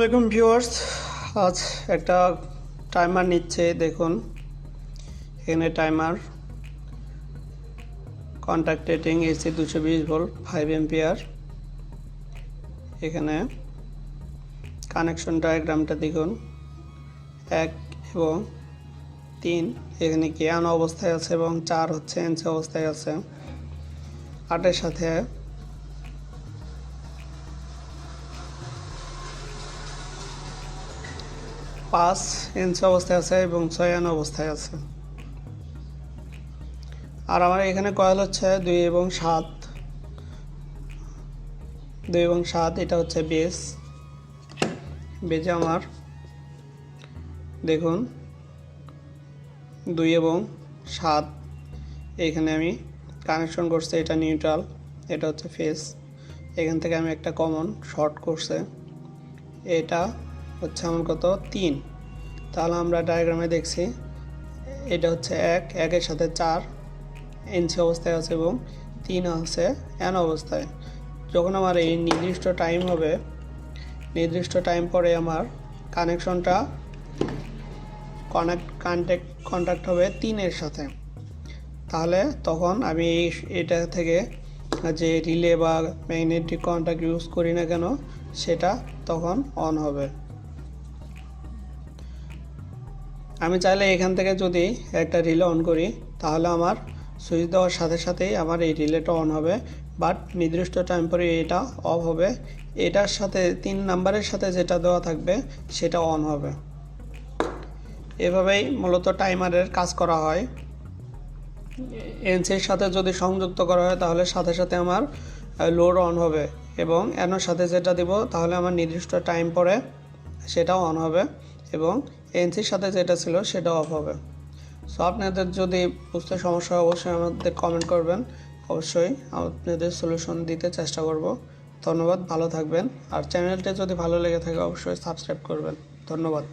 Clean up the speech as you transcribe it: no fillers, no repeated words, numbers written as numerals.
আসসালামু আলাইকুম ভিউয়ার্স। আজ একটা টাইমার নিচ্ছে, দেখুন এখানে timer contact rating AC 220 volt 5 ampere. এখানে কানেকশন ডায়াগ্রামটা দেখুন, 1 এবং 3 এখানে কি অন অবস্থায় আছে এবং 4 হচ্ছে এনসি অবস্থায় আছে। 8 সাথে 5 এনসি অবস্থায় আছে এবং 6 অন অবস্থায় আছে। আর আমার এখানে কয়েল হচ্ছে 2 এবং 7, এটা হচ্ছে বেজে আমার দেখুন 2 এবং 7 এখানে আমি কানেকশন করছি, এটা নিউট্রাল, এটা হচ্ছে ফেজ। এখান থেকে আমি একটা কমন শর্ট করছে, এটা হচ্ছে আমার কত 3। তাহলে আমরা ডায়াগ্রামে দেখছি এটা হচ্ছে 1 সাথে 4 এনসি অবস্থায় আছে এবং 3 আছে এন অবস্থায়। যখন আমার এই নির্দিষ্ট টাইম পরে আমার কানেকশনটা কন্ট্যাক্ট হবে 3 সাথে, তাহলে তখন আমি এটা থেকে যে রিলে বা ম্যাগনেটিক কন্ট্যাক্ট ইউজ করি না কেন সেটা তখন অন হবে। আমি চাইলে এখান থেকে যদি একটা রিলে অন করি তাহলে আমার সুইচ দেওয়ার সাথে সাথেই আমার এই রিলেটা অন হবে, বাট নির্দিষ্ট টাইম পরে এটা অফ হবে। এটার সাথে 3 নাম্বারের সাথে যেটা দেওয়া থাকবে সেটা অন হবে। এভাবেই মূলত টাইমারের কাজ করা হয়। এনসির সাথে যদি সংযুক্ত করা হয় তাহলে সাথে সাথে আমার লোড অন হবে এবং এনোর সাথে যেটা দিব তাহলে আমার নির্দিষ্ট টাইম পরে সেটাও অন হবে এবং এনসির সাথে যেটা ছিল সেটা অফ হবে। সো আপনাদের যদি বুঝতে সমস্যা হয় অবশ্যই আমাদের কমেন্ট করবেন, অবশ্যই আপনাদের সলিউশন দিতে চেষ্টা করব। ধন্যবাদ, ভালো থাকবেন। আর চ্যানেলটি যদি ভালো লেগে থাকে অবশ্যই সাবস্ক্রাইব করবেন। ধন্যবাদ।